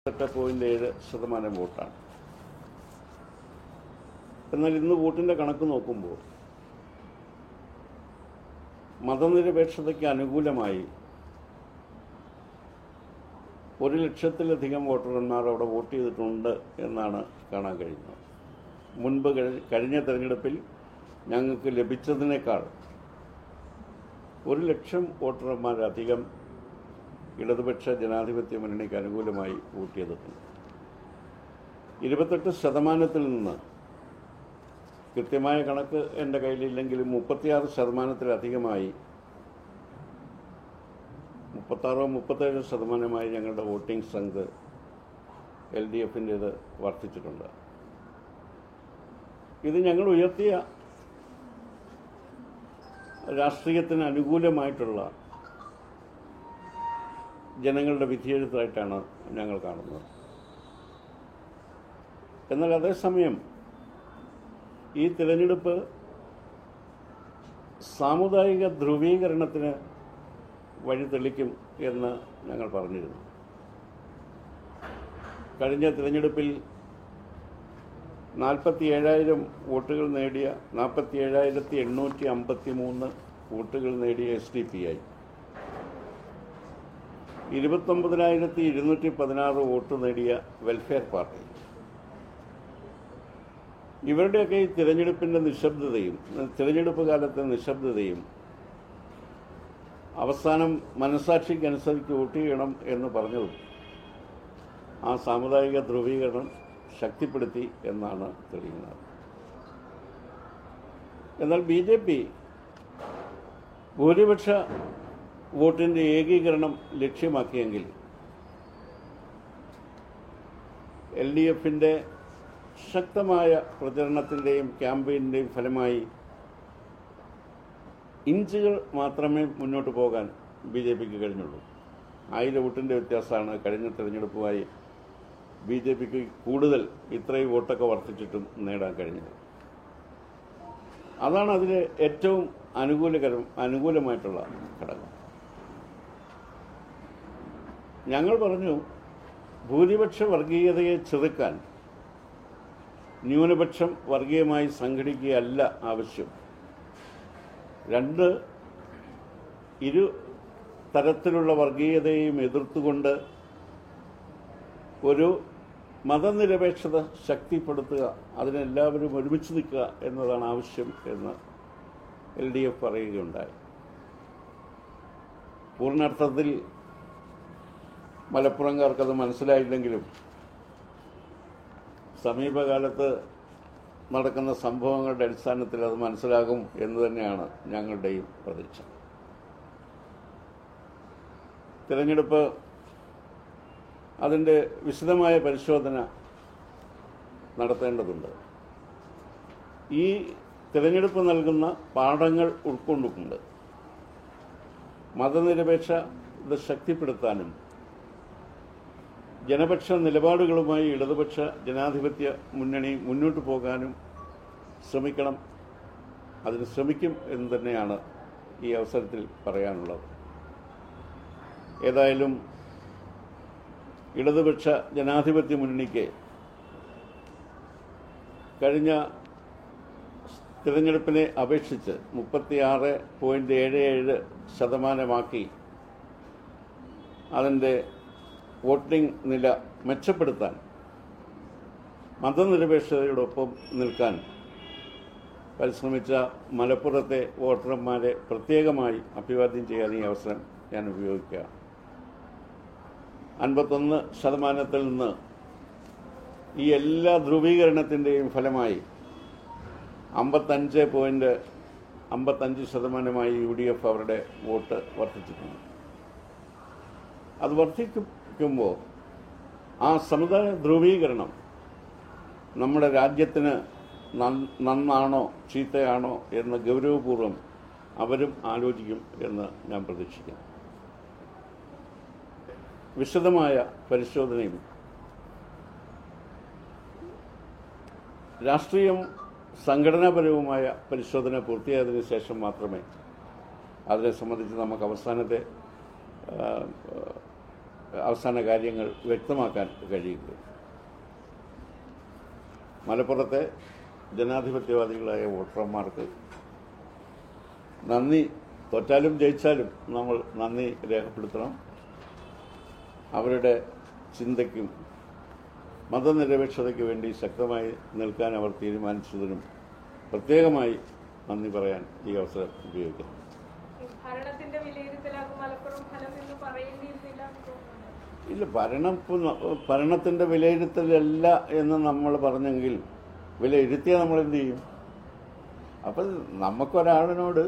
8.7% വോട്ടാണ്. എന്നാൽ ഇന്ന് വോട്ടിൻ്റെ കണക്ക് നോക്കുമ്പോൾ മതനിരപേക്ഷതയ്ക്ക് അനുകൂലമായി 1,00,000-ലധികം വോട്ടർമാർ അവിടെ വോട്ട് ചെയ്തിട്ടുണ്ട് എന്നാണ് കാണാൻ കഴിയുന്നത്. മുൻപ് കഴിഞ്ഞ തെരഞ്ഞെടുപ്പിൽ ഞങ്ങൾക്ക് ലഭിച്ചതിനേക്കാൾ 1,00,000 വോട്ടർമാരധികം ഇടതുപക്ഷ ജനാധിപത്യ മുന്നണിക്ക് അനുകൂലമായി വോട്ട് ചെയ്തിട്ടുണ്ട്. 28% നിന്ന് കൃത്യമായ കണക്ക് എൻ്റെ കയ്യിലില്ലെങ്കിലും 36%-ലധികമായി 36-37% ഞങ്ങളുടെ വോട്ടിംഗ് സ്ട്രെങ്ത് LDFൻ്റേത് വർദ്ധിച്ചിട്ടുണ്ട്. ഇത് ഞങ്ങൾ ഉയർത്തിയ രാഷ്ട്രീയത്തിന് അനുകൂലമായിട്ടുള്ള ജനങ്ങളുടെ വിധിയെഴുത്തായിട്ടാണ് ഞങ്ങൾ കാണുന്നത്. എന്നാൽ അതേസമയം ഈ തിരഞ്ഞെടുപ്പ് സാമുദായിക ധ്രുവീകരണത്തിന് വഴിതെളിക്കും എന്ന് ഞങ്ങൾ പറഞ്ഞിരുന്നു. കഴിഞ്ഞ തിരഞ്ഞെടുപ്പിൽ 47,000 വോട്ടുകൾ നേടിയ 47,853 വോട്ടുകൾ നേടിയ SDPI, 29,216 വോട്ട് നേടിയ വെൽഫെയർ പാർട്ടി, ഇവരുടെയൊക്കെ ഈ തിരഞ്ഞെടുപ്പിൻ്റെ നിശബ്ദതയും തിരഞ്ഞെടുപ്പ് കാലത്തെ നിശബ്ദതയും അവസാനം മനസാക്ഷിക്കനുസരിച്ച് വോട്ട് ചെയ്യണം എന്ന് പറഞ്ഞതും ആ സാമുദായിക ധ്രുവീകരണം ശക്തിപ്പെടുത്തി എന്നാണ് തെളിയുന്നത്. എന്നാൽ BJP ഭൂരിപക്ഷ വോട്ടിൻ്റെ ഏകീകരണം ലക്ഷ്യമാക്കിയെങ്കിൽ LDFൻ്റെ ശക്തമായ പ്രചരണത്തിൻ്റെയും ക്യാമ്പയിൻ്റെയും ഫലമായി ഇഞ്ചുകൾ മാത്രമേ മുന്നോട്ട് പോകാൻ BJPക്ക് കഴിഞ്ഞുള്ളൂ. 1000 വോട്ടിൻ്റെ വ്യത്യാസമാണ് കഴിഞ്ഞ തെരഞ്ഞെടുപ്പുമായി BJPക്ക് കൂടുതൽ ഇത്രയും വോട്ടൊക്കെ വർദ്ധിച്ചിട്ടും നേടാൻ കഴിഞ്ഞത്. അതാണ് അതിലെ ഏറ്റവും അനുകൂലമായിട്ടുള്ള ഘടകം. ഞങ്ങൾ പറഞ്ഞു, ഭൂരിപക്ഷ വർഗീയതയെ ചെറുക്കാൻ ന്യൂനപക്ഷം വർഗീയമായി സംഘടിക്കുകയല്ല ആവശ്യം. ഇരു തരത്തിലുള്ള വർഗീയതയെയും എതിർത്തുകൊണ്ട് ഒരു മതനിരപേക്ഷത ശക്തിപ്പെടുത്തുക, അതിനെല്ലാവരും ഒരുമിച്ച് നിൽക്കുക എന്നതാണ് ആവശ്യം എന്ന് LDF പറയുകയുണ്ടായി. പൂർണ്ണാർത്ഥത്തിൽ മലപ്പുറംകാർക്കത് മനസ്സിലായില്ലെങ്കിലും സമീപകാലത്ത് നടക്കുന്ന സംഭവങ്ങളുടെ അടിസ്ഥാനത്തിൽ അത് മനസ്സിലാകും എന്ന് തന്നെയാണ് ഞങ്ങളുടെയും പ്രതീക്ഷ. തിരഞ്ഞെടുപ്പ് അതിൻ്റെ വിശദമായ പരിശോധന നടത്തേണ്ടതുണ്ട്. ഈ തിരഞ്ഞെടുപ്പ് നൽകുന്ന പാഠങ്ങൾ ഉൾക്കൊണ്ടുകൊണ്ട് മതനിരപേക്ഷത ശക്തിപ്പെടുത്താനും ജനപക്ഷ നിലപാടുകളുമായി ഇടതുപക്ഷ ജനാധിപത്യ മുന്നണി മുന്നോട്ട് പോകാനും ശ്രമിക്കണം. അതിന് ശ്രമിക്കും എന്ന് തന്നെയാണ് ഈ അവസരത്തിൽ പറയാനുള്ളത്. ഏതായാലും ഇടതുപക്ഷ ജനാധിപത്യ മുന്നണിക്ക് കഴിഞ്ഞ തിരഞ്ഞെടുപ്പിനെ അപേക്ഷിച്ച് 36.77% അതിൻ്റെ വോട്ടിംഗ് നില മെച്ചപ്പെടുത്താൻ, മതനിരപേക്ഷതയോടൊപ്പം നിൽക്കാൻ പരിശ്രമിച്ച മലപ്പുറത്തെ വോട്ടർമാരെ പ്രത്യേകമായി അഭിവാദ്യം ചെയ്യാൻ ഈ അവസരം ഞാൻ ഉപയോഗിക്കുക. 51% നിന്ന് ഈ എല്ലാ ധ്രുവീകരണത്തിൻ്റെയും ഫലമായി 55% UDF അവരുടെ വോട്ട് വർദ്ധിച്ചിട്ടുണ്ട്. അത് വർദ്ധിക്കുമ്പോൾ ആ സമുദായ ധ്രുവീകരണം നമ്മുടെ രാജ്യത്തിന് നന്നാണോ ചീത്തയാണോ എന്ന് ഗൗരവപൂർവ്വം അവരും ആലോചിക്കും എന്ന് ഞാൻ പ്രതീക്ഷിക്കുന്നു. വിശദമായ പരിശോധനയും രാഷ്ട്രീയം സംഘടനാപരവുമായ പരിശോധന പൂർത്തിയായതിനു ശേഷം മാത്രമേ അതിനെ സംബന്ധിച്ച് നമുക്ക് അവസാനത്തെ അവസാന കാര്യങ്ങൾ വ്യക്തമാക്കാൻ കഴിയുക. മലപ്പുറത്തെ ജനാധിപത്യവാദികളായ വോട്ടർമാർക്ക് നന്ദി, തോറ്റാലും ജയിച്ചാലും നമ്മൾ നന്ദി രേഖപ്പെടുത്തണം. അവരുടെ ചിന്തയ്ക്കും മതനിരപേക്ഷതയ്ക്ക് വേണ്ടി ശക്തമായി നിൽക്കാൻ അവർ തീരുമാനിച്ചതിനും പ്രത്യേകമായി നന്ദി പറയാൻ ഈ അവസരം ഉപയോഗിക്കുന്നു. ഇല്ല, ഭരണത്തിന്റെ വിലയിരുത്തലല്ല എന്ന് നമ്മൾ പറഞ്ഞെങ്കിൽ വിലയിരുത്തിയാൽ നമ്മൾ എന്ത് ചെയ്യും? അപ്പം നമുക്കൊരാളിനോട്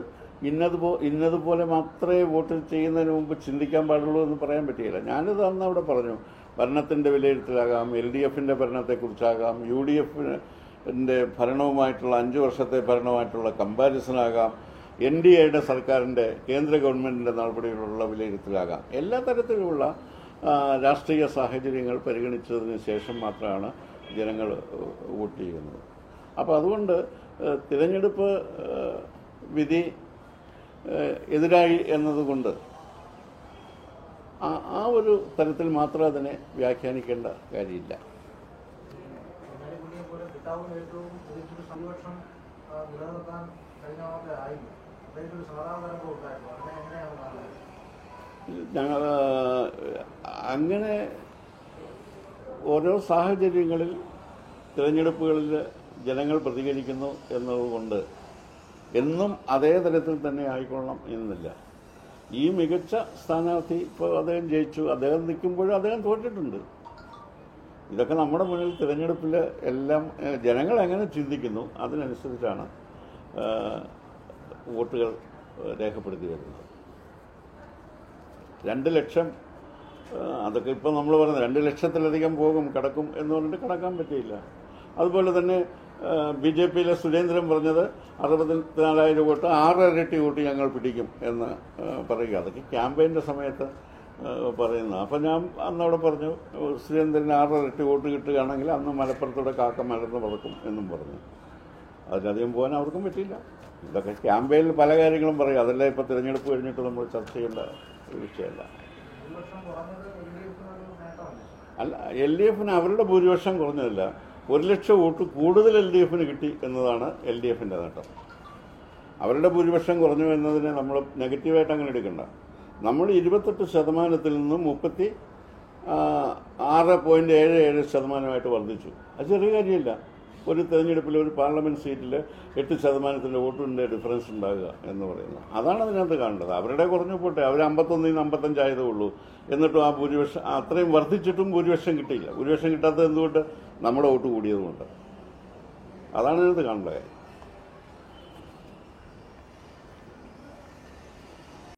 ഇന്നതുപോലെ മാത്രമേ വോട്ട് ചെയ്യുന്നതിന് മുമ്പ് ചിന്തിക്കാൻ പാടുള്ളൂ എന്ന് പറയാൻ പറ്റുകയില്ല. ഞാനിത് അന്ന് അവിടെ പറഞ്ഞു, ഭരണത്തിന്റെ വിലയിരുത്തലാകാം, LDFന്റെ ഭരണത്തെക്കുറിച്ചാകാം, UDFന്റെ ഭരണവുമായിട്ടുള്ള 5 വർഷത്തെ ഭരണവുമായിട്ടുള്ള കമ്പാരിസണാകാം, NDAയുടെ സർക്കാരിന്റെ കേന്ദ്ര ഗവൺമെന്റിന്റെ നടപടികളുള്ള വിലയിരുത്തലാകാം. എല്ലാ തരത്തിലുമുള്ള രാഷ്ട്രീയ സാഹചര്യങ്ങൾ പരിഗണിച്ചതിന് ശേഷം മാത്രമാണ് ജനങ്ങൾ വോട്ട് ചെയ്യുന്നത്. അപ്പോൾ അതുകൊണ്ട് തിരഞ്ഞെടുപ്പ് വിധി എതിരായി എന്നതുകൊണ്ട് ആ ഒരു തരത്തിൽ മാത്രം അതിനെ വ്യാഖ്യാനിക്കേണ്ട കാര്യമില്ല. ഞങ്ങൾ അങ്ങനെ ഓരോ സാഹചര്യങ്ങളിൽ തിരഞ്ഞെടുപ്പുകളിൽ ജനങ്ങൾ പ്രതികരിക്കുന്നു എന്നതുകൊണ്ട് എന്നും അതേ തരത്തിൽ തന്നെ ആയിക്കൊള്ളണം എന്നില്ല. ഈ മികച്ച സ്ഥാനാർത്ഥി ഇപ്പോൾ അദ്ദേഹം ജയിച്ചു, അദ്ദേഹം നിൽക്കുമ്പോഴും അദ്ദേഹം തോറ്റിട്ടുണ്ട്. ഇതൊക്കെ നമ്മുടെ മുന്നിൽ തിരഞ്ഞെടുപ്പിൽ എല്ലാം ജനങ്ങൾ എങ്ങനെ ചിന്തിക്കുന്നു അതിനനുസരിച്ചാണ് വോട്ടുകൾ രേഖപ്പെടുത്തി വരുന്നത്. 2 ലക്ഷം, അതൊക്കെ ഇപ്പോൾ നമ്മൾ പറയുന്നത് 2 ലക്ഷത്തിലധികം കടക്കും എന്ന് പറഞ്ഞിട്ട് കടക്കാൻ പറ്റിയില്ല. അതുപോലെ തന്നെ BJPയിലെ സുരേന്ദ്രൻ പറഞ്ഞത് 64,000 വോട്ട് 6 ഇരട്ടി വോട്ട് ഞങ്ങൾ പിടിക്കും എന്ന് പറയുക. അതൊക്കെ ക്യാമ്പയിൻ്റെ സമയത്ത് പറയുന്നത്. അപ്പം ഞാൻ അന്നവിടെ പറഞ്ഞു, സുരേന്ദ്രന് 6 ഇരട്ടി വോട്ട് കിട്ടുകയാണെങ്കിൽ അന്ന് മലപ്പുറത്തൂടെ കാക്ക മലർന്ന് പറക്കും എന്നും പറഞ്ഞു. അതിനധികം പോകാൻ അവർക്കും പറ്റിയില്ല. ഇതൊക്കെ ക്യാമ്പയിനിൽ പല കാര്യങ്ങളും പറയും. അതെല്ലാം ഇപ്പോൾ തിരഞ്ഞെടുപ്പ് കഴിഞ്ഞിട്ട് നമ്മൾ ചർച്ച ചെയ്യേണ്ട വിഷയമല്ല. അല്ല, LDFന് അവരുടെ ഭൂരിപക്ഷം കുറഞ്ഞതല്ല, 1 ലക്ഷം വോട്ട് കൂടുതൽ LDFന് കിട്ടി എന്നതാണ് LDFന്റെ നേട്ടം. അവരുടെ ഭൂരിപക്ഷം കുറഞ്ഞു എന്നതിനെ നമ്മൾ നെഗറ്റീവായിട്ട് അങ്ങനെ എടുക്കണ്ട. നമ്മൾ 28% നിന്നും 36.77% വർദ്ധിച്ചു. അത് ചെറിയ കാര്യമില്ല. ഒരു തെരഞ്ഞെടുപ്പിൽ ഒരു പാർലമെന്റ് സീറ്റിൽ 8% വോട്ടിൻ്റെ ഡിഫറൻസ് ഉണ്ടാകുക എന്ന് പറയുന്നത്. അതാണ് അതിനകത്ത് കാണേണ്ടത്. അവരുടെ കുറഞ്ഞു പോട്ടെ, അവർ 51 ൽ 55 ആയതേ ഉള്ളൂ. എന്നിട്ടും ആ ഭൂരിപക്ഷം അത്രയും വർദ്ധിച്ചിട്ടും ഭൂരിപക്ഷം കിട്ടിയില്ല. ഭൂരിപക്ഷം കിട്ടാത്തത് എന്തുകൊണ്ട്? നമ്മുടെ വോട്ട് കൂടിയതുകൊണ്ട്. അതാണ് ഇതിനകത്ത് കാണേണ്ടത്.